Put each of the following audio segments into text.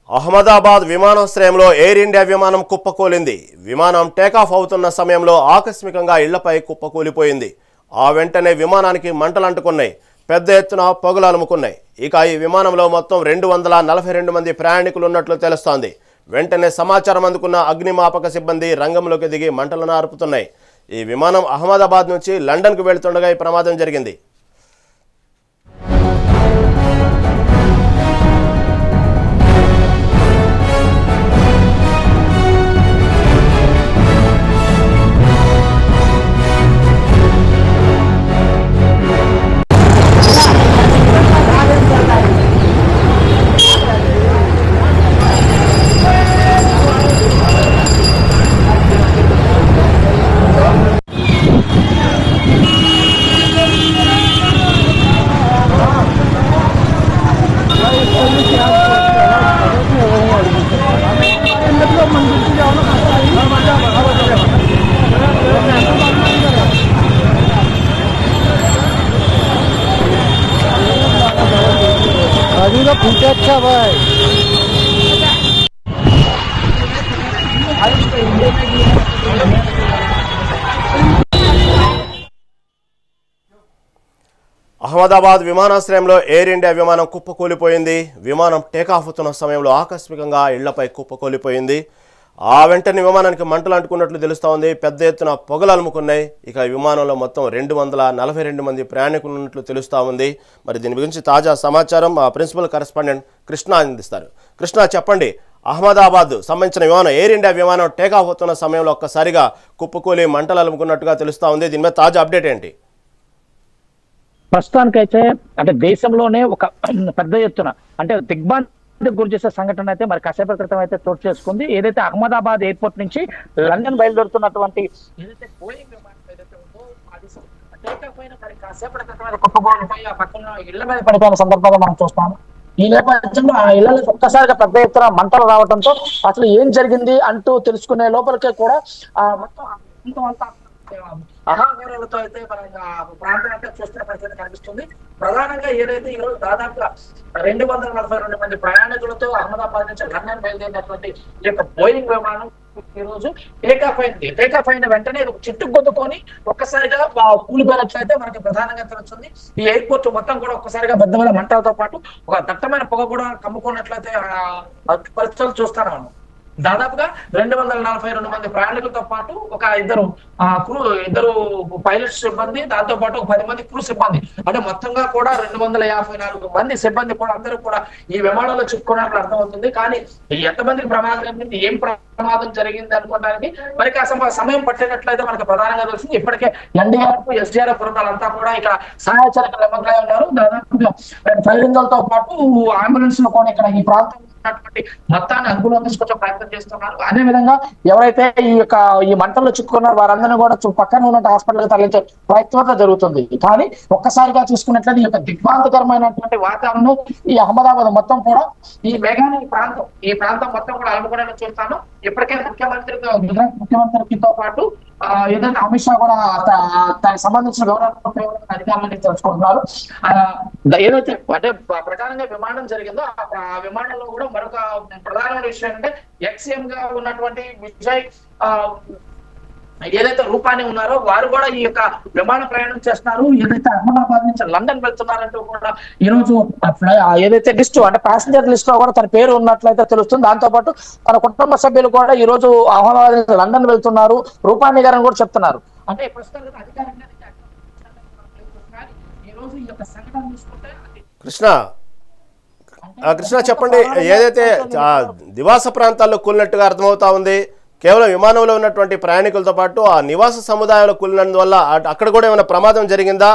అహ్మదాబాద్ విమానాశ్రయంలో air India విమానం కుప్పకూలింది. విమానం టేకాఫ్ అవుతున్న సమయంలో ఆకస్మికంగా ఇళ్లపై కుప్పకూలిపోయింది. ఆ వెంటనే విమానానికి మంటలు అంటుకున్నాయి. పెద్ద ఎత్తున పొగలు అలుముకున్నాయి. ఇక ఈ విమానంలో మొత్తం 242 మంది ప్రయాణికులు ఉన్నట్లు తెలుస్తోంది. వెంటనే సమాచారం అందుకున్న అగ్నిమాపక సిబ్బంది రంగంలోకి దిగి మంటలను ఆర్పుతున్నాయి. ఈ విమానం అహ్మదాబాద్ నుంచి లండన్కు వెళ్తుండగా ఈ ప్రమాదం జరిగింది. अभी तो पूछा अच्छा भाई అహ్మదాబాద్ విమానాశ్రయంలో ఎయిర్ ఇండియా విమానం కుప్పకూలిపోయింది. విమానం టేకాఫ్ అవుతున్న సమయంలో ఆకస్మికంగా ఇళ్లపై కుప్పకూలిపోయింది. ఆ వెంటనే విమానానికి మంటలు అంటుకున్నట్లు తెలుస్తోంది. పెద్ద ఎత్తున పొగలు అలుముకున్నాయి. ఇక విమానంలో మొత్తం 242 మంది ప్రయాణికులు ఉన్నట్లు తెలుస్తూ ఉంది. మరి దీని గురించి తాజా సమాచారం మా ప్రిన్సిపల్ కరెస్పాండెంట్ కృష్ణ అందిస్తారు. కృష్ణ, చెప్పండి, అహ్మదాబాద్ సంబంధించిన విమానం ఎయిర్ ఇండియా విమానం టేకాఫ్ అవుతున్న సమయంలో ఒక్కసారిగా కుప్పకూలి మంటలు అలుముకున్నట్టుగా తెలుస్తూ ఉంది. దీని మీద తాజా అప్డేట్ ఏంటి? ప్రస్తుతానికైతే అంటే దేశంలోనే ఒక పెద్ద ఎత్తున అంటే దిగ్భ్రాంతికి గురి చేసే సంఘటన అయితే మరి కాసేపటి క్రితం అయితే చోటు చేసుకుంది. ఏదైతే అహ్మదాబాద్ ఎయిర్పోర్ట్ నుంచి లండన్ బయలుదేరుతున్నటువంటి ఏదైతే బోయింగ్ విమానం ఏదైతే ఉందో అది టేకాఫ్ అయిన మరి కాసేపటి క్రితం కుప్పకూలిపోయి ఆ పక్కన ఇళ్ల మీద పడిపోయిన సందర్భంగా మనం చూస్తాము. ఈ నేపథ్యంలో ఆ ఇళ్లలో ఒక్కసారిగా పెద్ద ఎత్తున మంటలు రావడంతో అసలు ఏం జరిగింది అంటూ తెలుసుకునే లోపలికే కూడా ఆ మొత్తం అంతా ఆహాకారాలతో అయితే మనం ప్రాంతం అంతా చూస్తున్న పరిస్థితి కనిపిస్తుంది. ప్రధానంగా ఏదైతే ఈ రోజు దాదాపుగా 242 మంది ప్రయాణికులతో అహ్మదాబాద్ నుంచి లండన్ బయలుదేరినటువంటి ఈ యొక్క బోయింగ్ విమానం ఈ రోజు టేకాఫ్ అయింది. టేకాఫ్ అయిన వెంటనే చెట్టు కొద్దుకొని ఒక్కసారిగా కూలిపోయినట్లయితే మనకి ప్రధానంగా తెలుస్తుంది. ఈ ఎయిర్పోర్ట్ మొత్తం కూడా ఒక్కసారిగా బద్దమైన మంటలతో పాటు ఒక దట్టమైన పొగ కూడా కమ్ముకున్నట్లయితే పరిస్థితులు చూస్తాను మనం. దాదాపుగా 242 మంది ప్రయాణికులతో పాటు ఒక ఇద్దరు పైలట్ సిబ్బంది, దాంతో పాటు ఒక 10 మంది క్రూ సిబ్బంది, అంటే మొత్తంగా కూడా 254 మంది సిబ్బంది కూడా అందరూ కూడా ఈ విమానంలో చిక్కుకున్నట్లు అర్థమవుతుంది. కానీ ఎంతమందికి ప్రమాదం జరిగింది, ఏం ప్రమాదం జరిగింది అనుకోవడానికి మరి కాస్త సమయం పట్టినట్లయితే మనకు ప్రధానంగా తెలిసింది. ఇప్పటికే ఎన్డీఆర్ఎఫ్, ఎస్డీఆర్ఎఫ్ బృందాలంతా కూడా ఇక్కడ సహాయచర్యకు నిమగ్నమై ఉన్నారు. దాదాపుగా ఫైర్ ఇంజన్లతో పాటు అంబులెన్స్ లో కూడా ఇక్కడ ఈ ప్రాంతం మొత్తాన్ని అదుపులో తీసుకొచ్చే ప్రయత్నం చేస్తున్నారు. అదే విధంగా ఎవరైతే ఈ మంటల్లో చిక్కుకున్నారో వారందరినీ కూడా పక్కన ఉన్న హాస్పిటల్ తరలించే ప్రయత్నం జరుగుతుంది. కానీ ఒక్కసారిగా చూసుకున్నట్లయితే ఈ యొక్క దిగ్భ్రాంతికరమైనటువంటి వాతావరణం ఈ అహ్మదాబాద్ మొత్తం కూడా ఈ మేఘాని ఈ ప్రాంతం మొత్తం కూడా అలుముకునేలా చూస్తాను. ఇప్పటికే ముఖ్యమంత్రితో పాటు ఏదైతే అమిత్ షా కూడా దానికి సంబంధించిన వివరాలు అధికారులని తెలుసుకుంటున్నారు. ఏదైతే అంటే ప్రధానంగా విమానం జరిగిందో ఆ విమానంలో కూడా మరొక ప్రధానమైన విషయం అంటే ఎక్స్ఎం గా ఉన్నటువంటి విజయ్ ఏదైతే రూపాని ఉన్నారో వారు కూడా ఈ యొక్క విమాన ప్రయాణం చేస్తున్నారు. ఏదైతే అహ్మదాబాద్ నుంచి లండన్ వెళ్తున్నారంటూ కూడా ఈ రోజు ఏదైతే లిస్టు అంటే ప్యాసింజర్ లిస్ట్ లో కూడా తన పేరు ఉన్నట్లయితే తెలుస్తుంది. దాంతో పాటు తన కుటుంబ సభ్యులు కూడా ఈ రోజు అహ్మదాబాద్ నుంచి లండన్ వెళ్తున్నారు రూపాని గారు కూడా చెప్తున్నారు. అంటే ప్రస్తుతం అధికారంగా ఈ రోజు ఈ యొక్క సంఘటన చూసుకుంటే కృష్ణ, చెప్పండి, ఏదైతే నివాస ప్రాంతాల్లో కూలినట్టుగా అర్థమవుతా ఉంది, కేవలం విమానంలో ఉన్నటువంటి ప్రయాణికులతో పాటు ఆ నివాస సముదాయంలో కూలినందువల్ల అక్కడ కూడా ఏమైనా ప్రమాదం జరిగిందా?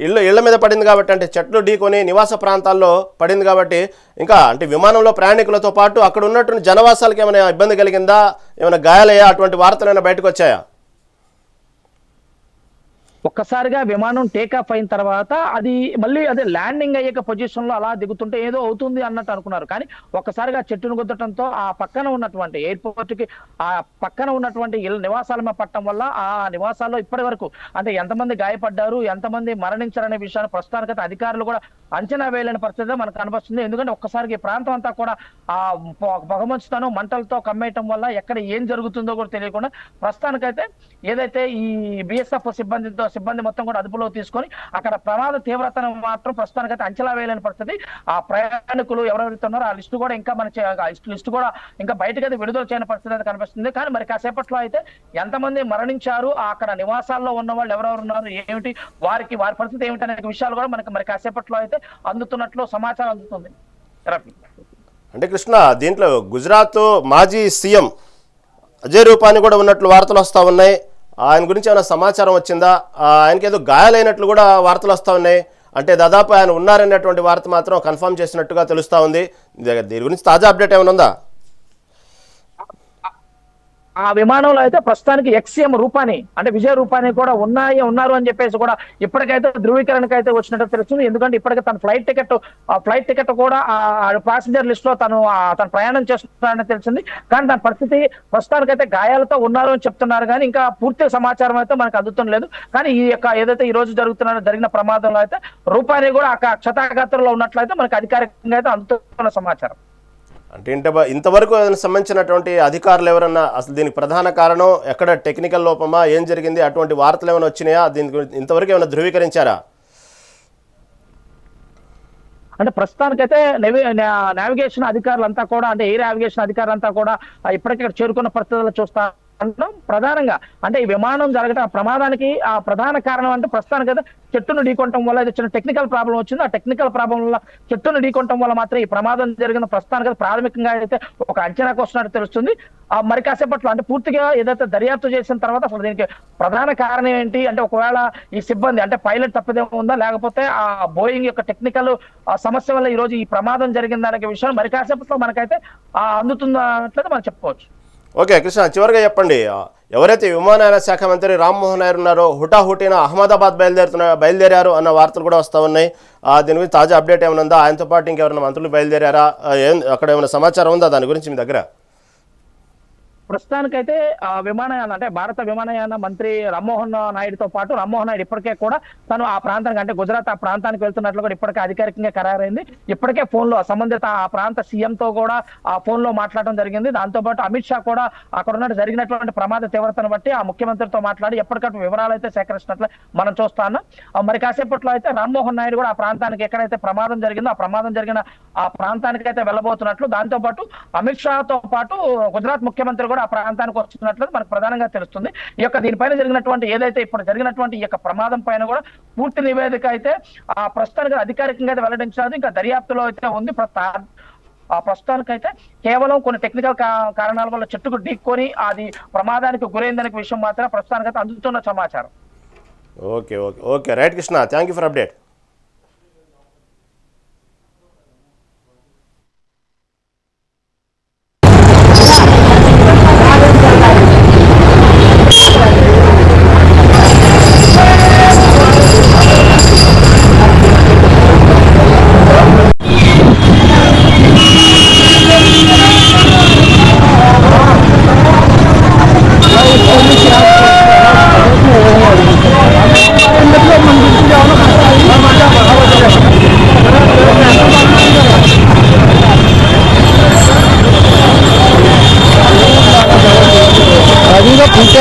ఇళ్ల మీద పడింది కాబట్టి, అంటే చెట్లు ఢీకొని నివాస ప్రాంతాల్లో పడింది కాబట్టి, ఇంకా అంటే విమానంలో ప్రయాణికులతో పాటు అక్కడ ఉన్నటువంటి జనవాసాలకు ఏమైనా ఇబ్బంది కలిగిందా? ఏమైనా గాయాలయ్యా? అటువంటి వార్తలు ఏమైనా బయటకు వచ్చాయా? ఒక్కసారిగా విమానం టేకాఫ్ అయిన తర్వాత అది మళ్ళీ అదే ల్యాండింగ్ అయ్యే పొజిషన్ లో అలా దిగుతుంటే ఏదో అవుతుంది అన్నట్టు అనుకున్నారు. కానీ ఒక్కసారిగా చెట్టును గుద్దటంతో ఆ పక్కన ఉన్నటువంటి ఎయిర్పోర్ట్ కి ఆ పక్కన ఉన్నటువంటి నివాసాల పట్టడం వల్ల ఆ నివాసాల్లో ఇప్పటి వరకు అంటే ఎంతమంది గాయపడ్డారు, ఎంతమంది మరణించారనే విషయాన్ని ప్రస్తుతానికైతే అధికారులు కూడా అంచనా వేయలేని పరిస్థితి మనకు కనిపిస్తుంది. ఎందుకంటే ఒక్కసారికి ఈ ప్రాంతం అంతా కూడా ఆ పొగమంచుతాను మంటలతో కమ్మేయటం వల్ల ఎక్కడ ఏం జరుగుతుందో కూడా తెలియకుండా ప్రస్తుతానికైతే ఏదైతే ఈ బిఎస్ఎఫ్ సిబ్బంది మొత్తం కూడా అదుపులో తీసుకొని అక్కడ ప్రమాద తీవ్రతను మాత్రం ప్రస్తుతానికైతే అంచనా వేయలేని పరిస్థితి. ఆ ప్రయాణికులు ఎవరెవరైతే ఉన్నారో ఆ లిస్టు కూడా ఇంకా లిస్టు కూడా ఇంకా బయటకైతే విడుదల చేయని పరిస్థితి అయితే కనిపిస్తుంది. కానీ మరి కాసేపట్లో అయితే ఎంతమంది మరణించారు, అక్కడ నివాసాల్లో ఉన్న వాళ్ళు ఎవరెవరు ఉన్నారు, ఏమిటి వారి పరిస్థితి ఏమిటి అనే విషయాలు కూడా మనకి మరి కాసేపట్లో అయితే అందుతున్నట్లు సమాచారం అందుతుంది. అంటే కృష్ణ, దీంట్లో గుజరాత్ మాజీ సీఎం అజయ్ రూపానీ కూడా ఉన్నట్లు వార్తలు వస్తూ ఉన్నాయి. ఆయన గురించి ఏమైనా సమాచారం వచ్చిందా? ఆయనకి ఏదో గాయాలైనట్లు కూడా వార్తలు వస్తూ ఉన్నాయి. అంటే దాదాపు ఆయన ఉన్నారనేటువంటి వార్త మాత్రం కన్ఫర్మ్ చేసినట్టుగా తెలుస్తూ ఉంది. దీని గురించి తాజా అప్డేట్ ఏమైనా ఉందా? ఆ విమానంలో అయితే ప్రస్తుతానికి ఎక్స్ఎం రూపానీ అంటే విజయ్ రూపానీ కూడా ఉన్నారు అని చెప్పేసి కూడా ఇప్పటికైతే ధృవీకరణకు అయితే వచ్చినట్టు తెలుస్తుంది. ఎందుకంటే ఇప్పటికే తన ఫ్లైట్ టికెట్ కూడా ప్యాసింజర్ లిస్ట్ లో తను ప్రయాణం చేస్తున్నారని తెలిసింది. కానీ దాని పరిస్థితి ప్రస్తుతానికైతే గాయాలతో ఉన్నారు అని చెప్తున్నారు. కానీ ఇంకా పూర్తి సమాచారం అయితే మనకు అందుతుండలేదు. కానీ ఈ యొక్క ఏదైతే ఈ రోజు జరిగిన ప్రమాదంలో అయితే రూపానీ కూడా క్షతాఘాతంలో ఉన్నట్లయితే మనకు అధికారికంగా అయితే అందుతున్న సమాచారం. అంటే ఇంతవరకు సంబంధించినటువంటి అధికారులు ఎవరన్నా అసలు దీనికి ప్రధాన కారణం ఎక్కడ టెక్నికల్ లోపమా, ఏం జరిగింది, అటువంటి వార్తలు ఏమైనా వచ్చినాయా? దీని గురించి ఇంతవరకు ఏమైనా ధృవీకరించారా? అంటే ప్రస్తుతానికైతే నావిగేషన్ అధికారులంతా కూడా అంటే ఎయిర్ నావిగేషన్ అధికారులంతా కూడా ఇప్పటికే చేరుకున్న పరిస్థితుల్లో చూస్తా ప్రధానంగా అంటే ఈ విమానం జరగడం ప్రమాదానికి ఆ ప్రధాన కారణం అంటే ప్రస్తుతానికైతే చెట్టును ఢీకొనటం వల్ల ఇది చిన్న టెక్నికల్ ప్రాబ్లం వచ్చింది. ఆ టెక్నికల్ ప్రాబ్లం వల్ల చెట్టును ఢీకొనటం వల్ల మాత్రం ఈ ప్రమాదం జరిగిన ప్రస్తుతానికి ప్రాథమికంగా అయితే ఒక అంచనాకు వస్తున్నట్టు తెలుస్తుంది. మరి కాసేపట్లో అంటే పూర్తిగా ఏదైతే దర్యాప్తు చేసిన తర్వాత అసలు దీనికి ప్రధాన కారణం ఏంటి అంటే ఒకవేళ ఈ సిబ్బంది అంటే పైలట్ తప్పిదం ఉందా, లేకపోతే ఆ బోయింగ్ యొక్క టెక్నికల్ సమస్య వల్ల ఈ రోజు ఈ ప్రమాదం జరిగిందనే విషయం మరి కాసేపట్లో మనకైతే అందుతున్నట్లయితే మనం చెప్పుకోవచ్చు. ఓకే కృష్ణ, చివరిగా చెప్పండి, ఎవరైతే విమానయాన శాఖ మంత్రి రామ్మోహన్ నాయుడు ఉన్నారో హుటాహుటిన అహ్మదాబాద్ బయలుదేరారు అన్న వార్తలు కూడా వస్తూ ఉన్నాయి. దీని గురించి తాజా అప్డేట్ ఏమైనా ఉందా? ఆయనతో పాటు ఇంకెవరైనా మంత్రులు బయలుదేరారా? అక్కడ ఏమైనా సమాచారం ఉందా దాని గురించి మీ దగ్గర? ప్రస్తుతానికైతే విమానయాన అంటే భారత విమానయాన మంత్రి రామ్మోహన్ నాయుడుతో పాటు రామ్మోహన్ నాయుడు ఇప్పటికే కూడా తను ఆ ప్రాంతానికి అంటే గుజరాత్ ఆ ప్రాంతానికి వెళ్తున్నట్లు కూడా ఇప్పటికే అధికారికంగా ఖరారైంది. ఇప్పటికే ఫోన్లో సంబంధిత ఆ ప్రాంత సీఎంతో కూడా ఆ ఫోన్లో మాట్లాడడం జరిగింది. దాంతో పాటు అమిత్ షా కూడా అక్కడ ఉన్న జరిగినటువంటి ప్రమాద తీవ్రతను బట్టి ఆ ముఖ్యమంత్రితో మాట్లాడి ఎప్పటికప్పుడు వివరాలు అయితే సేకరిస్తున్నట్లు మనం చూస్తాను. మరి కాసేపట్లో అయితే రామ్మోహన్ నాయుడు కూడా ఆ ప్రాంతానికి ఎక్కడైతే ప్రమాదం జరిగిందో ఆ ప్రమాదం జరిగిన ఆ ప్రాంతానికి అయితే వెళ్ళబోతున్నట్లు, దాంతో పాటు అమిత్ షాతో పాటు గుజరాత్ ముఖ్యమంత్రి కూడా ఆ ప్రాంతానికి వస్తున్నట్లు మనకు ప్రధానంగా తెలుస్తుంది. ఈ యొక్క దీనిపైన జరిగినటువంటి ఏదైతే ఇప్పుడు జరిగినటువంటి ఈ యొక్క ప్రమాదం పైన కూడా పూర్తి నివేదిక అయితే ఆ ప్రస్తుతానికి అధికారికంగా అయితే వెల్లడించలేదు. ఇంకా దర్యాప్తులో అయితే ఉంది. ఆ ప్రస్తుతానికైతే కేవలం కొన్ని టెక్నికల్ కారణాల వల్ల చెట్టుకు ఢీక్కొని అది ప్రమాదానికి గురైందనే విషయం మాత్రం ప్రస్తుతానికైతే అందుతున్న సమాచారం. Okay okay okay right Krishna, thank you for update.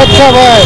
अच्छा भाई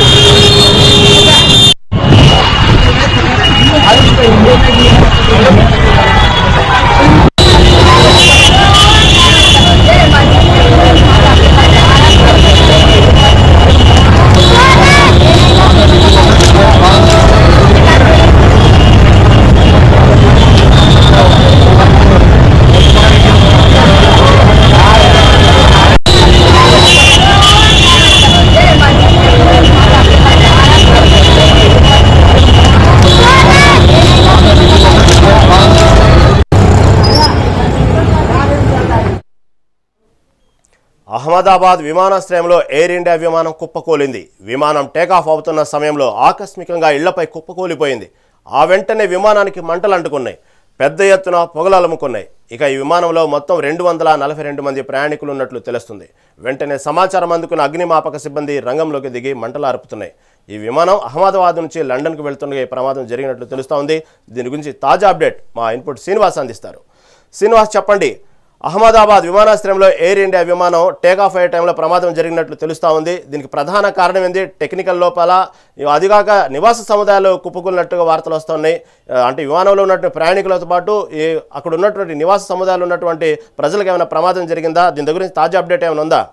అహ్మదాబాద్ విమానాశ్రయంలో ఎయిర్ ఇండియా విమానం కుప్పకూలింది. విమానం టేకాఫ్ అవుతున్న సమయంలో ఆకస్మికంగా ఇళ్లపై కుప్పకూలిపోయింది. ఆ వెంటనే విమానానికి మంటలు అంటుకున్నాయి. పెద్ద ఎత్తున పొగలు అలుముకున్నాయి. ఇక ఈ విమానంలో మొత్తం 242 మంది ప్రయాణికులు ఉన్నట్లు తెలుస్తుంది. వెంటనే సమాచారం అందుకున్న అగ్నిమాపక సిబ్బంది రంగంలోకి దిగి మంటలు ఆర్పుతున్నాయి. ఈ విమానం అహ్మదాబాద్ నుంచి లండన్కు వెళ్తుండగా ఈ ప్రమాదం జరిగినట్లు తెలుస్తోంది. దీని గురించి తాజా అప్డేట్ మా ఇన్పుట్ శ్రీనివాస్ అందిస్తారు. శ్రీనివాస్, చెప్పండి. అహ్మదాబాద్ విమానాశ్రయంలో ఎయిర్ ఇండియా విమానం టేకాఫ్ అయ్యే టైంలో ప్రమాదం జరిగినట్లు తెలుస్తూ ఉంది. దీనికి ప్రధాన కారణం ఏంది? టెక్నికల్ లోపాల, అదిగాక నివాస సముదాయాలు కుప్పకూలినట్టుగా వార్తలు వస్తున్నాయి. అంటే విమానంలో ఉన్నటువంటి ప్రయాణికులతో పాటు అక్కడ ఉన్నటువంటి నివాస సముదాయాలు ఉన్నటువంటి ప్రజలకు ఏమైనా ప్రమాదం జరిగిందా? దీని దగ్గర నుంచి తాజా అప్డేట్ ఏమైనా ఉందా?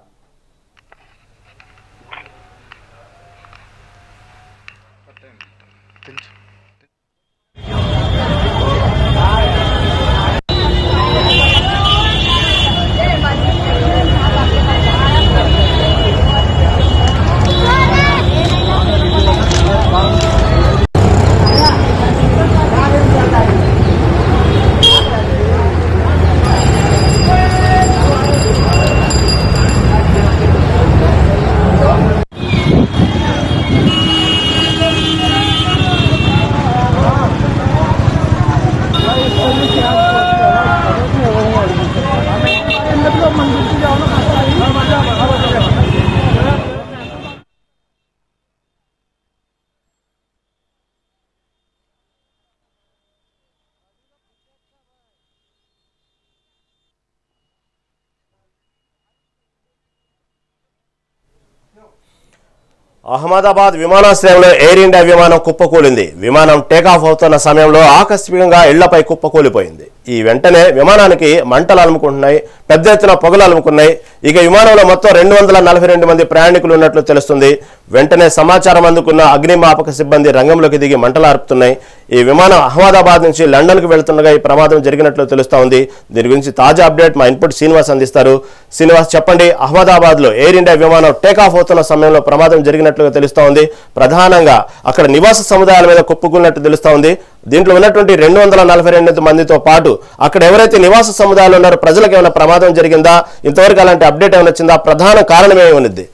అహ్మదాబాద్ విమానాశ్రయంలో ఎయిర్ ఇండియా విమానం కుప్పకూలింది. విమానం టేకాఫ్ అవుతున్న సమయంలో ఆకస్మికంగా ఇళ్లపై కుప్పకూలిపోయింది. ఈ వెంటనే విమానానికి మంటలు అలుముకుంటున్నాయి, పెద్ద ఎత్తున పొగలు అలుముకున్నాయి. ఇక విమానంలో మొత్తం 242 మంది ప్రయాణికులు ఉన్నట్లు తెలుస్తుంది. వెంటనే సమాచారం అందుకున్న అగ్నిమాపక సిబ్బంది రంగంలోకి దిగి మంటలు ఆర్పుతున్నాయి. ఈ విమానం అహ్మదాబాద్ నుంచి లండన్కు వెళ్తుండగా ఈ ప్రమాదం జరిగినట్లు తెలుస్తోంది. దీని గురించి తాజా అప్డేట్ మా ఇన్పుట్ శ్రీనివాస్ అందిస్తారు. శ్రీనివాస్, చెప్పండి. అహ్మదాబాద్లో ఎయిర్ ఇండియా విమానం టేకాఫ్ అవుతున్న సమయంలో ప్రమాదం జరిగినట్లుగా తెలుస్తోంది. ప్రధానంగా అక్కడ నివాస సముదాయాల మీద కుప్పకూలినట్టు తెలుస్తోంది. దీంట్లో ఉన్నటువంటి 242 మందితో పాటు అక్కడ ఎవరైతే నివాస సముదాయాలు ఉన్నారో ప్రజలకు ఏమైనా ప్రమాదం జరిగిందా? ఇంతవరకు అలాంటి అప్డేట్ ఏమైనా వచ్చిందా? ప్రధాన కారణం ఏమున్నది?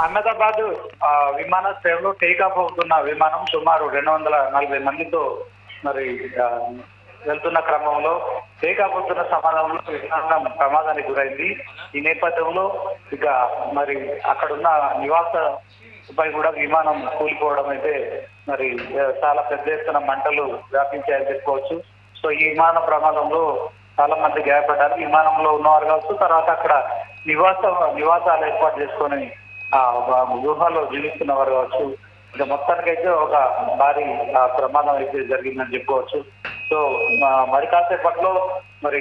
అహ్మదాబాద్ విమానాశ్రయంలో టేకాఫ్ అవుతున్న విమానం సుమారు 240 మందితో మరి వెళ్తున్న క్రమంలో టేకాఫ్ అవుతున్న సమయంలో విమానం ప్రమాదానికి గురైంది. ఈ నేపథ్యంలో ఇక మరి అక్కడున్న నివాసపై కూడా విమానం కూలిపోవడం అయితే మరి చాలా పెద్ద ఎత్తున మంటలు వ్యాపించాయని చెప్పుకోవచ్చు. సో ఈ విమాన ప్రమాదంలో చాలా మంది గాయపడ్డారు. విమానంలో ఉన్నవారు కావచ్చు, తర్వాత అక్కడ నివాసాలు ఏర్పాటు చేసుకొని గృహాల్లో జీవిస్తున్నవారు కావచ్చు. ఇక మొత్తానికైతే ఒక భారీ ప్రమాదం అయితే జరిగిందని చెప్పుకోవచ్చు. సో మరి కాసేపట్లో మరి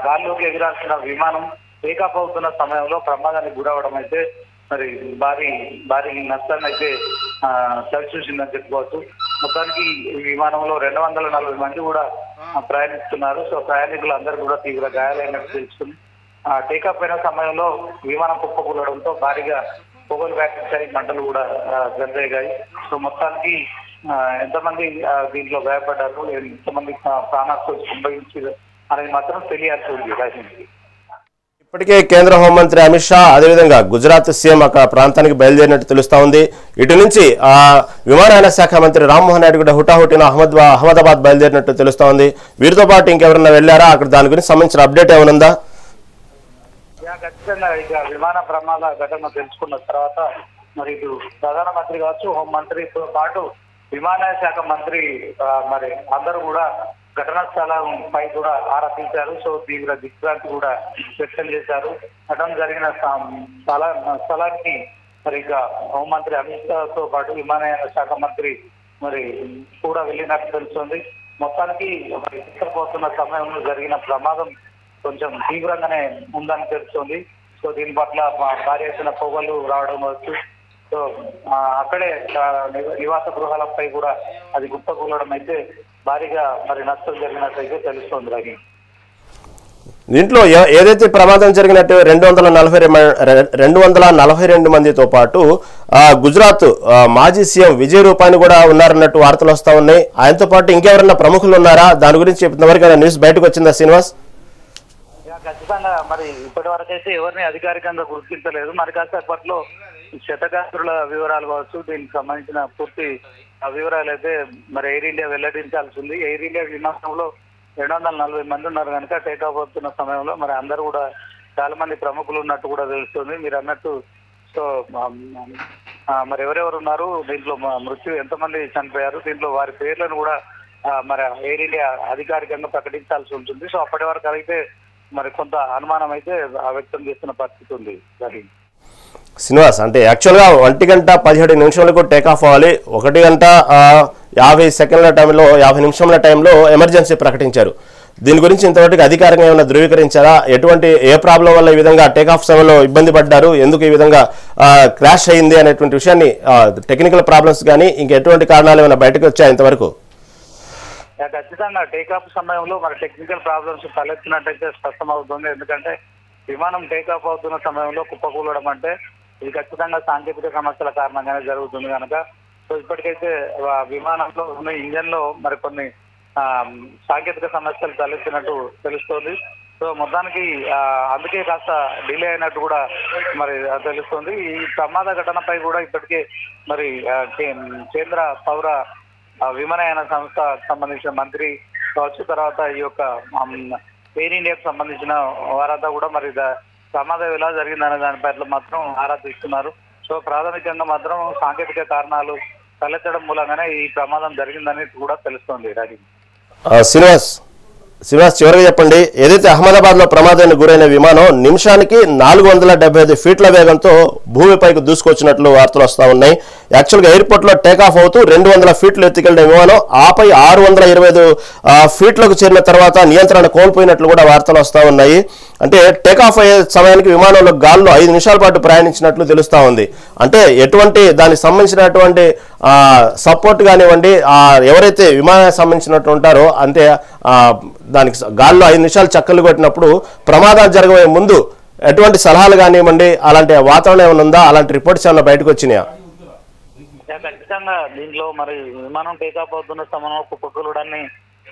గాల్లోకి ఎగిరాల్సిన విమానం టేకాఫ్ అవుతున్న సమయంలో ప్రమాదానికి గురవడం అయితే మరి భారీ నష్టాన్ని అయితే చవిచూసిందని చెప్పుకోవచ్చు. మొత్తానికి ఈ విమానంలో 240 మంది కూడా ప్రయాణిస్తున్నారు. సో ప్రయాణికులు అందరూ కూడా తీవ్ర గాయాలైనట్టు తెలుస్తుంది. టేకాఫ్ అయిన సమయంలో విమానం కుప్పకూలడంతో భారీగా పొగలు వ్యాపించాయి, మంటలు కూడా చెలరేగాయి. సో మొత్తానికి ఎంతమంది దీంట్లో గాయపడ్డారు, ఎంతమంది ప్రాణాలు సంభవించారు అనేది మాత్రం తెలియాల్సి ఉంది. ఇప్పటికే కేంద్ర హోంమంత్రి అమిత్ షా, అదేవిధంగా గుజరాత్ సీఎం అక్కడ ప్రాంతానికి బయలుదేరినట్టు తెలుస్తా ఉంది. ఇటు నుంచి విమానయాన శాఖ మంత్రి రామ్మోహన్ నాయుడు కూడా హుటాహుటిన అహ్మదాబాద్ బయలుదేరినట్టు తెలుస్తా ఉంది. వీరితో పాటు ఇంకెవరన్నా వెళ్ళారా? అక్కడ దాని గురించి సంబంధించిన అప్డేట్ ఏమైనా? ఖచ్చితంగా ఇక విమాన ప్రమాద ఘటన తెలుసుకున్న తర్వాత మరి ఇటు ప్రధానమంత్రి కావచ్చు, హోంమంత్రితో పాటు విమానయాన శాఖ మంత్రి మరి అందరూ కూడా ఘటనా స్థలంపై కూడా ఆరా తీశారు. సో తీవ్ర దిగ్భ్రాంతి కూడా వ్యక్తం చేశారు. ఘటన జరిగిన స్థలానికి మరి ఇక హోంమంత్రి అమిత్ షాతో పాటు విమానయాన శాఖ మంత్రి మరి కూడా వెళ్ళినట్టు తెలుస్తుంది. మొత్తానికి పోతున్న సమయంలో జరిగిన ప్రమాదం కొంచెం తీవ్రంగానే ఉందని తెలుస్తుంది. సో దీని పట్ల భారీ ఎత్తున పొగలు రావడం వచ్చు. సో అక్కడే నివాస గృహాలపై కూడా అది గుప్పకూలడం అయితే భారీగా మరి నష్టం జరిగినట్లయితే తెలుస్తోంది. దీంట్లో ఏదైతే ప్రమాదం జరిగినట్టు 242 మందితో పాటు గుజరాత్ మాజీ సీఎం విజయ్ రూపాని కూడా ఉన్నారన్నట్టు వార్తలు వస్తా ఉన్నాయి. ఆయనతో పాటు ఇంకెవరన్నా ప్రముఖులు ఉన్నారా? దాని గురించి ఇంతవరకు న్యూస్ బయటకు వచ్చిందా శ్రీనివాస్? ఖచ్చితంగా మరి ఇప్పటి వరకు అయితే ఎవరిని అధికారికంగా గుర్తించలేదు. మరి కాసేపట్లో శతగాత్రుల వివరాలు కావచ్చు, దీనికి సంబంధించిన పూర్తి వివరాలు అయితే మరి ఎయిర్ ఇండియా వెల్లడించాల్సి ఉంది. ఎయిర్ ఇండియా విమానంలో 240 మంది ఉన్నారు కనుక టేకాఫ్ అవుతున్న సమయంలో మరి అందరూ కూడా చాలా మంది ప్రముఖులు ఉన్నట్టు కూడా తెలుస్తుంది. మీరు అన్నట్టు సో మరి ఎవరెవరు ఉన్నారు, దీంట్లో మృత్యు ఎంతమంది చనిపోయారు, దీంట్లో వారి పేర్లను కూడా మరి ఎయిర్ ఇండియా అధికారికంగా ప్రకటించాల్సి ఉంటుంది. సో అప్పటి వరకు అయితే మరి కొంత అనుమానం అయితే వ్యక్తం చేస్తున్న పరిస్థితి ఉంది. శ్రీనివాస్, అంటే యాక్చువల్గా 1:17 టేకాఫ్ అవ్వాలి. 1:50 టైంలో 50 నిమిషంల టైంలో ఎమర్జెన్సీ ప్రకటించారు. దీని గురించి ఇంతవరకు అధికారంగా ఏమైనా ధృవీకరించారా? ఏ ప్రాబ్లం వల్ల ఈ విధంగా టేకాఫ్ సమయంలో ఇబ్బంది పడ్డారు, ఎందుకు ఈ విధంగా క్రాష్ అయింది అనేటువంటి విషయాన్ని, టెక్నికల్ ప్రాబ్లమ్స్ కానీ ఇంకా ఎటువంటి కారణాలు ఏమైనా బయటకు వచ్చాయి ఇంతవరకు? ఖచ్చితంగా టేకాఫ్ సమయంలో మరి టెక్నికల్ ప్రాబ్లమ్స్ తలెత్తినట్టయితే స్పష్టమవుతుంది. ఎందుకంటే విమానం టేకాఫ్ అవుతున్న సమయంలో కుప్పకూలడం అంటే ఇది ఖచ్చితంగా సాంకేతిక సమస్యల కారణంగానే జరుగుతుంది కనుక సో ఇప్పటికైతే విమానంలో ఉన్న ఇంజన్ లో మరి కొన్ని సాంకేతిక సమస్యలు తలెత్తినట్టు తెలుస్తోంది. సో మొత్తానికి అందుకే కాస్త డిలే అయినట్టు కూడా మరి తెలుస్తుంది. ఈ ప్రమాద ఘటనపై కూడా ఇప్పటికే మరి కేంద్ర పౌర విమానయాన సంస్థ సంబంధించిన మంత్రి కావచ్చు, తర్వాత ఈ యొక్క ఎయిర్ ఇండియాకు సంబంధించిన వారంతా కూడా మరి ప్రమాదం ఎలా జరిగిందనే దానిపై మాత్రం ఆరా తీస్తున్నారు. సో ప్రాథమికంగా మాత్రం సాంకేతిక కారణాలు తలెత్తడం మూలంగానే ఈ ప్రమాదం జరిగిందని కూడా తెలుస్తోంది. శ్రీనివాస్, చివరిగా చెప్పండి, ఏదైతే అహ్మదాబాద్లో ప్రమాదానికి గురైన విమానం నిమిషానికి 475 ఫీట్ల వేగంతో భూమిపైకి దూసుకొచ్చినట్లు వార్తలు వస్తూ ఉన్నాయి. యాక్చువల్గా ఎయిర్పోర్ట్లో టేకాఫ్ అవుతూ 200 ఫీట్లు ఎత్తుకెళ్లిన విమానం ఆపై 625 ఫీట్లకు చేరిన తర్వాత నియంత్రణ కోల్పోయినట్లు కూడా వార్తలు వస్తూ ఉన్నాయి. అంటే టేకాఫ్ అయ్యే సమయానికి విమానంలో గాల్లో 5 నిమిషాల పాటు ప్రయాణించినట్లు తెలుస్తూ ఉంది. అంటే ఎటువంటి దానికి సంబంధించినటువంటి సపోర్ట్ కానివ్వండి, ఎవరైతే విమానానికి సంబంధించినట్టు ఉంటారో అంటే దానికి గాల్లో 5 నిమిషాలు చక్కలు కొట్టినప్పుడు ప్రమాదాలు జరగబోయే ముందు ఎటువంటి సలహాలు కానివ్వండి, అలాంటి వాతావరణం ఏమైనా ఉందా, అలాంటి రిపోర్ట్స్ ఏమైనా బయటకు వచ్చినాయా? ఖచ్చితంగా దీంట్లో మరి విమానం టేకాఫ్ అవుతున్న సమయంలో కుప్పకూలడాన్ని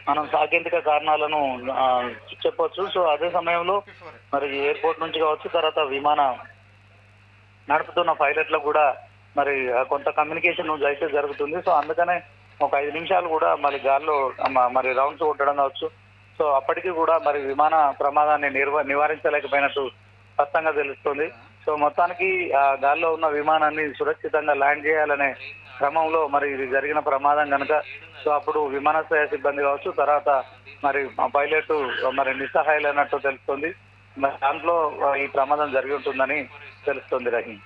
మనం సాంకేతిక కారణాలను చెప్పొచ్చు. సో అదే సమయంలో మరి ఎయిర్పోర్ట్ నుంచి కావచ్చు, తర్వాత విమాన నడుపుతున్న పైలట్లకు కూడా మరి కొంత కమ్యూనికేషన్ అయితే జరుగుతుంది. సో అందుకనే ఒక 5 నిమిషాలు కూడా మరి గాల్లో మరి రౌండ్స్ కొట్టడం కావచ్చు. సో అప్పటికి కూడా మరి విమాన ప్రమాదాన్ని నివారించలేకపోయినట్టు స్పష్టంగా తెలుస్తుంది. సో మొత్తానికి గాల్లో ఉన్న విమానాన్ని సురక్షితంగా ల్యాండ్ చేయాలనే క్రమంలో మరి ఇది జరిగిన ప్రమాదం కనుక సో అప్పుడు విమానాశ్రయ సిబ్బంది కావచ్చు, తర్వాత మరి పైలట్ మరి నిస్సహాయాలన్నట్టు తెలుస్తుంది. మరి దాంట్లో ఈ ప్రమాదం జరిగి ఉంటుందని తెలుస్తుంది. రహీం,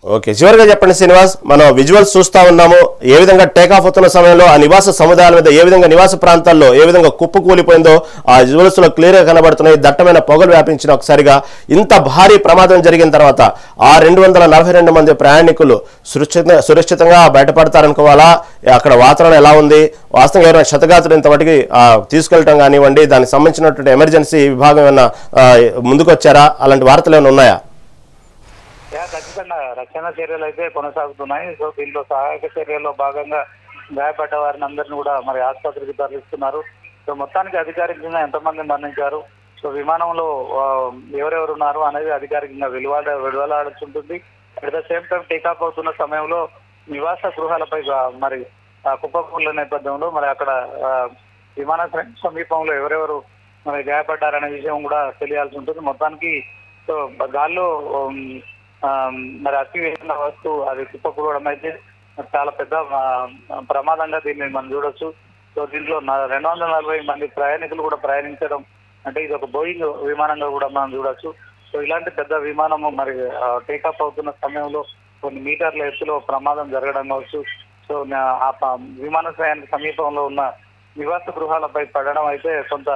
ఓకే, చివరిగా చెప్పండి శ్రీనివాస్, మనం విజువల్స్ చూస్తూ ఉన్నాము. ఏ విధంగా టేకాఫ్ అవుతున్న సమయంలో ఆ నివాస సముదాయాల మీద ఏ విధంగా నివాస ప్రాంతాల్లో ఏ విధంగా కుప్ప కూలిపోయిందో ఆ విజువల్స్ లో క్లియర్గా కనబడుతున్నాయి. దట్టమైన పొగలు వ్యాపించిన ఒకసారిగా ఇంత భారీ ప్రమాదం జరిగిన తర్వాత ఆ 242 మంది ప్రయాణికులు సురక్షితంగా బయటపడతారనుకోవాలా? అక్కడ వాతావరణం ఎలా ఉంది? వాస్తవంగా ఎవరైనా క్షతగాత్రులు ఇంతవరకు తీసుకెళ్ళటం కానివ్వండి, దానికి సంబంధించినటువంటి ఎమర్జెన్సీ విభాగం ఏమైనా ముందుకు వచ్చారా? అలాంటి వార్తలు ఏమైనా ఉన్నాయా? ఖచ్చితంగా రక్షణ చర్యలు అయితే కొనసాగుతున్నాయి. సో దీంట్లో సహాయక చర్యల్లో భాగంగా గాయపడ్డ వారిని అందరినీ కూడా మరి ఆసుపత్రికి తరలిస్తున్నారు. సో మొత్తానికి అధికారికంగా ఎంతమంది మరణించారు, సో విమానంలో ఎవరెవరు ఉన్నారు అనేది అధికారికంగా వెలువడాల్సి ఉంటుంది. At the same time takeoff అవుతున్న సమయంలో నివాస గృహాలపై మరి కుప్పకూల నేపథ్యంలో మరి అక్కడ విమానాశ్రయం సమీపంలో ఎవరెవరు మరి గాయపడ్డారనే విషయం కూడా తెలియాల్సి ఉంటుంది. మొత్తానికి సో గాల్లో మరి అతివేగంగా వస్తూ అది కుప్పకూలడం అయితే చాలా పెద్ద ప్రమాదంగా దీన్ని మనం చూడొచ్చు. సో దీంట్లో 240 మంది ప్రయాణికులు కూడా ప్రయాణించడం అంటే ఇది ఒక బోయింగ్ విమానంగా కూడా మనం చూడొచ్చు. సో ఇలాంటి పెద్ద విమానము మరి టేకాఫ్ అవుతున్న సమయంలో కొన్ని మీటర్ల ఎత్తులో ప్రమాదం జరగడం కావచ్చు. సో ఆ విమానాశ్రయానికి సమీపంలో ఉన్న నివాస గృహాలపై పడడం అయితే కొంత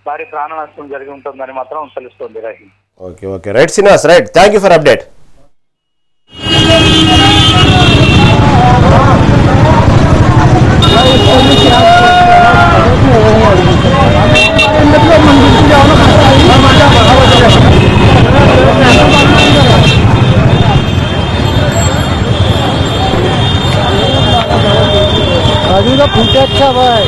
భారీ ప్రాణ నష్టం జరిగి ఉంటుందని మాత్రం తెలుస్తుంది. Rahim, okay, right Srinivas, right, thank you for update. अभी तो पूछा अच्छा भाई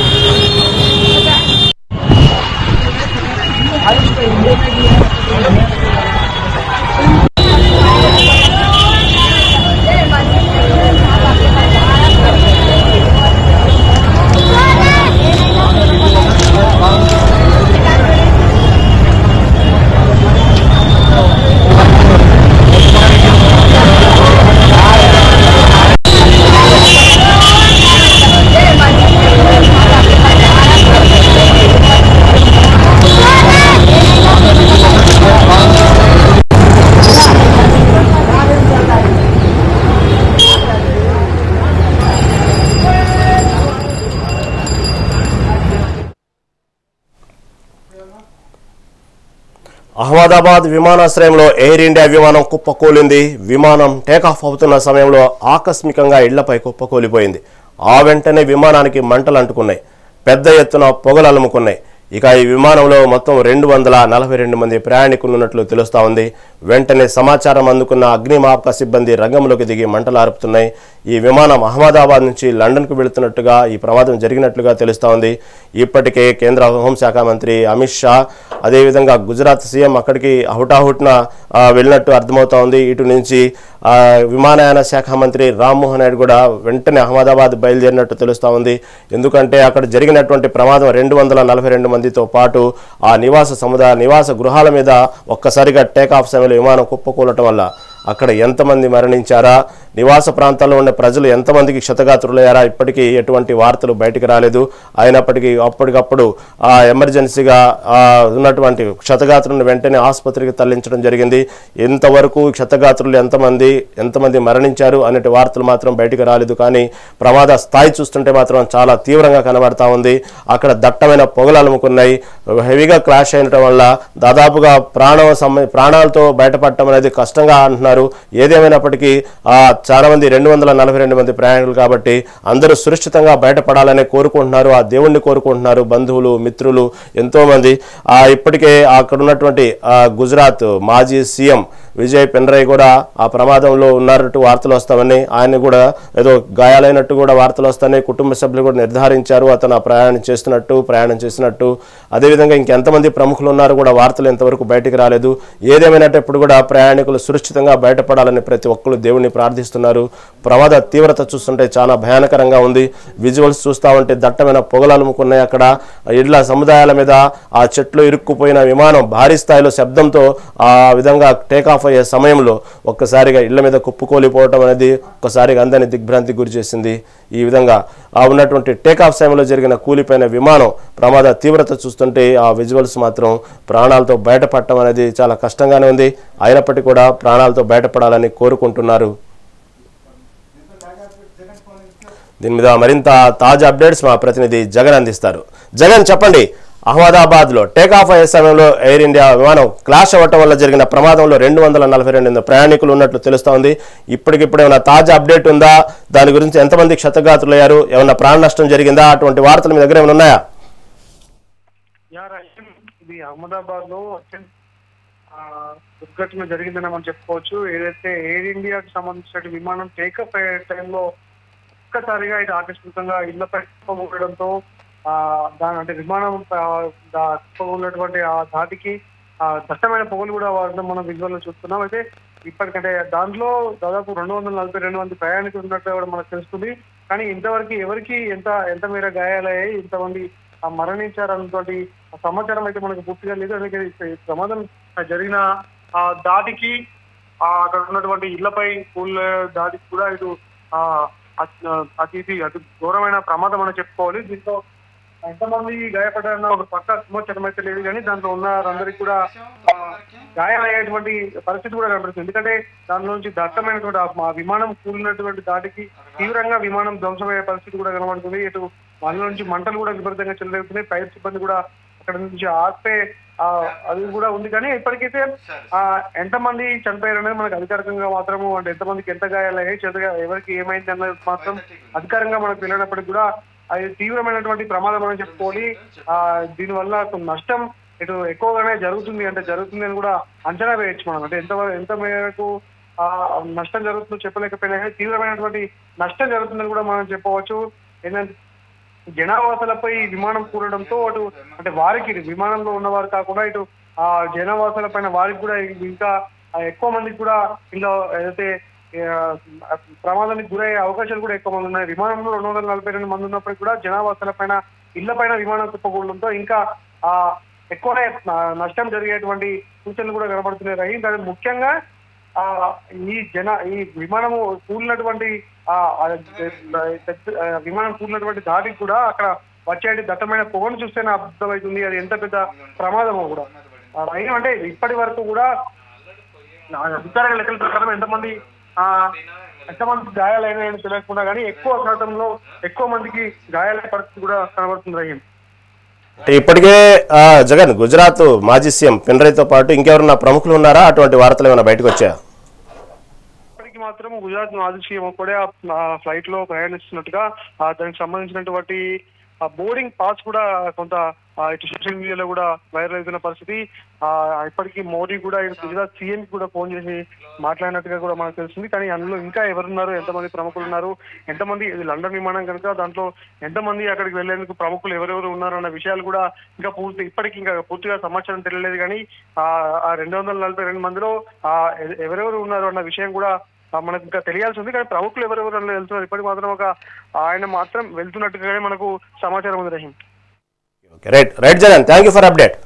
అహ్మదాబాద్ విమానాశ్రయంలో ఎయిర్ ఇండియా విమానం కుప్పకూలింది. విమానం టేకాఫ్ అవుతున్న సమయంలో ఆకస్మికంగా ఇళ్లపై కుప్పకూలిపోయింది. ఆ వెంటనే విమానానికి మంటలు అంటుకున్నాయి. పెద్ద ఎత్తున పొగలు అలుముకున్నాయి. ఇక ఈ విమానంలో మొత్తం 242 మంది ప్రయాణికులు ఉన్నట్లు తెలుస్తా ఉంది. వెంటనే సమాచారం అందుకున్న అగ్నిమాపక సిబ్బంది రంగంలోకి దిగి మంటలు ఆర్పుతున్నాయి. ఈ విమానం అహ్మదాబాద్ నుంచి లండన్కు వెళుతున్నట్టుగా ఈ ప్రమాదం జరిగినట్లుగా తెలుస్తా ఉంది. ఇప్పటికే కేంద్ర హోంశాఖ మంత్రి అమిత్ షా, అదేవిధంగా గుజరాత్ సీఎం అక్కడికి హుటాహుటిన వెళ్ళినట్టు అర్థమవుతా ఉంది. ఇటు నుంచి విమానయాన శాఖ మంత్రి రామ్మోహన్ నాయుడు కూడా వెంటనే అహ్మదాబాద్ బయలుదేరినట్టు తెలుస్తూ ఉంది. ఎందుకంటే అక్కడ జరిగినటువంటి ప్రమాదం 242 మందితో పాటు ఆ నివాస గృహాల మీద ఒక్కసారిగా టేకాఫ్ సమయంలో విమానం కుప్పకూలటం వల్ల అక్కడ ఎంతమంది మరణించారా, నివాస ప్రాంతాల్లో ఉన్న ప్రజలు ఎంతమందికి క్షతగాత్రులయ్యారా, ఇప్పటికీ ఎటువంటి వార్తలు బయటికి రాలేదు. అయినప్పటికీ అప్పటికప్పుడు ఎమర్జెన్సీగా ఉన్నటువంటి క్షతగాత్రులను వెంటనే ఆసుపత్రికి తరలించడం జరిగింది. ఎంతవరకు క్షతగాత్రులు ఎంతమంది మరణించారు అనే వార్తలు మాత్రం బయటికి రాలేదు. కానీ ప్రమాద స్థాయి చూస్తుంటే మాత్రం చాలా తీవ్రంగా కనబడతా ఉంది. అక్కడ దట్టమైన పొగలు అలుముకున్నాయి. హెవీగా క్రాష్ అయినటం వల్ల దాదాపుగా ప్రాణాలతో బయటపడటం అనేది కష్టంగా అంటున్నారు. ఏదేమైనప్పటికీ చాలా మంది 242 మంది ప్రయాణికులు కాబట్టి అందరూ సురక్షితంగా బయటపడాలని కోరుకుంటున్నారు. ఆ దేవుణ్ణి కోరుకుంటున్నారు. బంధువులు, మిత్రులు ఎంతో మంది. ఇప్పటికే అక్కడ ఉన్నటువంటి గుజరాత్ మాజీ సీఎం విజయ్ పెన్రాయ్ కూడా ఆ ప్రమాదంలో ఉన్నారట్టు వార్తలు వస్తామని, ఆయన కూడా ఏదో గాయాలైనట్టు కూడా వార్తలు వస్తాయని కుటుంబ సభ్యులు కూడా నిర్ధారించారు. అతను ప్రయాణం చేసినట్టు అదేవిధంగా ఇంకెంతమంది ప్రముఖులు ఉన్నారు కూడా వార్తలు ఎంతవరకు బయటికి రాలేదు. ఏదేమైనప్పుడు కూడా ప్రయాణికులు సురక్షితంగా బయటపడాలని ప్రతి ఒక్కరు దేవుణ్ణి ప్రార్థిస్తున్నారు. ప్రమాద తీవ్రత చూస్తుంటే చాలా భయానకరంగా ఉంది. విజువల్స్ చూస్తూ ఉంటే దట్టమైన పొగలు అలుముకున్నాయి. అక్కడ ఇళ్ల సముదాయాల మీద ఆ చెట్లు ఇరుక్కుపోయిన విమానం భారీ స్థాయిలో శబ్దంతో ఆ విధంగా టేకాఫ్ అయ్యే సమయంలో ఒక్కసారిగా ఇళ్ల మీద కుప్పకూలిపోవటం అనేది ఒక్కసారిగా అందరినీ దిగ్భ్రాంతికి గురి చేసింది. ఈ విధంగా ఉన్నటువంటి టేకాఫ్ సమయంలో జరిగిన కూలిపోయిన విమానం ప్రమాద తీవ్రత చూస్తుంటే ఆ విజువల్స్ మాత్రం ప్రాణాలతో బయటపడటం అనేది చాలా కష్టంగానే ఉంది. అయినప్పటికీ కూడా ప్రాణాలతో బయటపడాలని కోరుకుంటున్నారు. దీని మీద మరింత తాజా అప్డేట్స్ మా ప్రతినిధి జగన్ అందిస్తారు. జగన్, చెప్పండి. అహ్మదాబాద్లో టేకాఫ్ అయ్యే సమయంలో ఎయిర్ ఇండియా విమానం క్లాష్ అవ్వటం వల్ల జరిగిన ప్రమాదంలో 242 ప్రయాణికులు ఉన్నట్లు తెలుస్తూ ఉంది. ఇప్పటికిప్పుడు ఏమైనా తాజా అప్డేట్ ఉందా? దాని గురించి ఎంతమంది క్షతగాత్రులయ్యారు? ఏమైనా ప్రాణ నష్టం జరిగిందా? అటువంటి వార్తలు మీ దగ్గర ఏమైనా ఉన్నాయా? ఇది అహ్మదాబాద్ లో దుర్ఘటన జరిగిందని మనం చెప్పుకోవచ్చు. ఏదైతే ఎయిర్ ఇండియాకి సంబంధించిన విమానం టేకప్ అయ్యే టైంలో ఒక్కసారిగా ఇది ఆకస్మికంగా ఇళ్లపై ఉండడంతో అంటే విమానం ఉన్నటువంటి ఆ ధాటికి దట్టమైన పొగలు కూడా వాడడం మనం విజువల్ లో చూస్తున్నాం. అయితే ఇప్పటికంటే దాంట్లో దాదాపు 242 మంది ప్రయాణికులు ఉన్నట్టు కూడా మనకు తెలుస్తుంది. కానీ ఇంతవరకు ఎవరికి ఎంత మేర గాయాలయ్యాయి, ఇంతమంది మరణించారన్నటువంటి సమాచారం అయితే మనకు పూర్తిగా లేదు. అందుకే ప్రమాదం జరిగిన దాటికి అక్కడ ఉన్నటువంటి ఇళ్లపై దాటికి కూడా ఇటు అతి ఘోరమైన ప్రమాదం అని చెప్పుకోవాలి. దీంతో ఎంతమంది గాయపడ్డారన్న ఒక పక్క సమాచారం అయితే లేదు. కానీ దాంట్లో ఉన్న వారందరికీ కూడా గాయాలయ్యేటువంటి పరిస్థితి కూడా కనబడుతుంది. ఎందుకంటే దానిలో నుంచి దట్టమైనటువంటి విమానం కూలినటువంటి దాటికి తీవ్రంగా విమానం ధ్వంసమయ్యే పరిస్థితి కూడా కనబడుతుంది. ఇటు వాళ్ళ నుంచి మంటలు కూడా విపరీతంగా చెలరేగుతున్నాయి. ఫైర్ సిబ్బంది కూడా అక్కడ నుంచి ఆపే అది కూడా ఉంది. కానీ ఇప్పటికైతే ఎంతమంది చనిపోయారు అనేది మనకు అధికారికంగా మాత్రము, అంటే ఎంతమందికి ఎంత గాయాలయ్యాయి, ఎవరికి ఏమైంది అన్నది మాత్రం అధికారంగా మనకు తెలియనప్పటికీ కూడా అది తీవ్రమైనటువంటి ప్రమాదం అని చెప్పుకోవాలి. దీనివల్ల నష్టం ఇటు ఎక్కువగానే జరుగుతుంది అని కూడా అంచనా వేయచ్చు మనం. అంటే ఎంత మేరకు నష్టం జరుగుతుందో చెప్పలేకపోయినా కానీ తీవ్రమైనటువంటి నష్టం జరుగుతుందని కూడా మనం చెప్పవచ్చు. ఏంటంటే జనావాసాలపై విమానం కూలడంతో అటు అంటే వారికి విమానంలో ఉన్నవారు కాకుండా ఇటు జనావాసాల పైన వారికి కూడా ఇంకా ఎక్కువ మందికి కూడా ఇలా ఏదైతే ప్రమాదానికి గురయ్యే అవకాశాలు కూడా ఎక్కువ మంది ఉన్నాయి. విమానంలో 242 మంది ఉన్నప్పటికీ కూడా జనావాసాల పైన ఇళ్ల పైన విమానం కుప్పకూలడంతో ఇంకా ఎక్కువనే నష్టం జరిగేటువంటి సూచనలు కూడా కనబడుతున్నాయి. దాని ముఖ్యంగా ఈ విమానము కూలినటువంటి దాటికి కూడా అక్కడ వచ్చే దట్టమైన పొగను చూస్తేనే అర్థమవుతుంది అది ఎంత పెద్ద ప్రమాదమో కూడా. అంటే ఇప్పటి వరకు కూడా అధికారిక లెక్కల ప్రకారం ఎంతమంది గాయాలైనాయని తెలియకుండా కానీ ఎక్కువ శాతంలో ఎక్కువ మందికి గాయాలైన పరిస్థితి కూడా కనబడుతుంది. అంటే ఇప్పటికే జగన్ గుజరాత్ మాజీ సీఎం పినరయ్యతో పాటు ఇంకెవరన్నా ప్రముఖులు ఉన్నారా? అటువంటి వార్తలు ఏమైనా బయటకు వచ్చాయా? ఇప్పటికి మాత్రం గుజరాత్ మాజీ సీఎం కూడా ఫ్లైట్ లో ప్రయాణిస్తున్నట్టుగా దానికి సంబంధించినటువంటి బోర్డింగ్ పాస్ కూడా కొంత ఇటు సోషల్ మీడియాలో కూడా వైరల్ అవుతున్న పరిస్థితి. ఇప్పటికీ మోడీ కూడా గుజరాత్ సీఎం కూడా ఫోన్ చేసి మాట్లాడినట్టుగా కూడా మనకు తెలిసింది. కానీ అందులో ఇంకా ఎవరున్నారు, ఎంతమంది ప్రముఖులు ఉన్నారు, ఎంతమంది లండన్ విమానం కనుక దాంట్లో ఎంతమంది అక్కడికి వెళ్లేందుకు ప్రముఖులు ఎవరెవరు ఉన్నారు అన్న విషయాలు కూడా ఇంకా ఇప్పటికి ఇంకా పూర్తిగా సమాచారం తెలియలేదు. కానీ ఆ 242 మందిలో ఎవరెవరు ఉన్నారు అన్న విషయం కూడా మనకు ఇంకా తెలియాల్సి ఉంది. కానీ ప్రముఖులు ఎవరెవరు వెళ్తున్నారు ఇప్పటికి మాత్రం ఆయన మాత్రం వెళ్తున్నట్టుగానే మనకు సమాచారం ఉంది. Rahim. Right Jagan, thank you for update.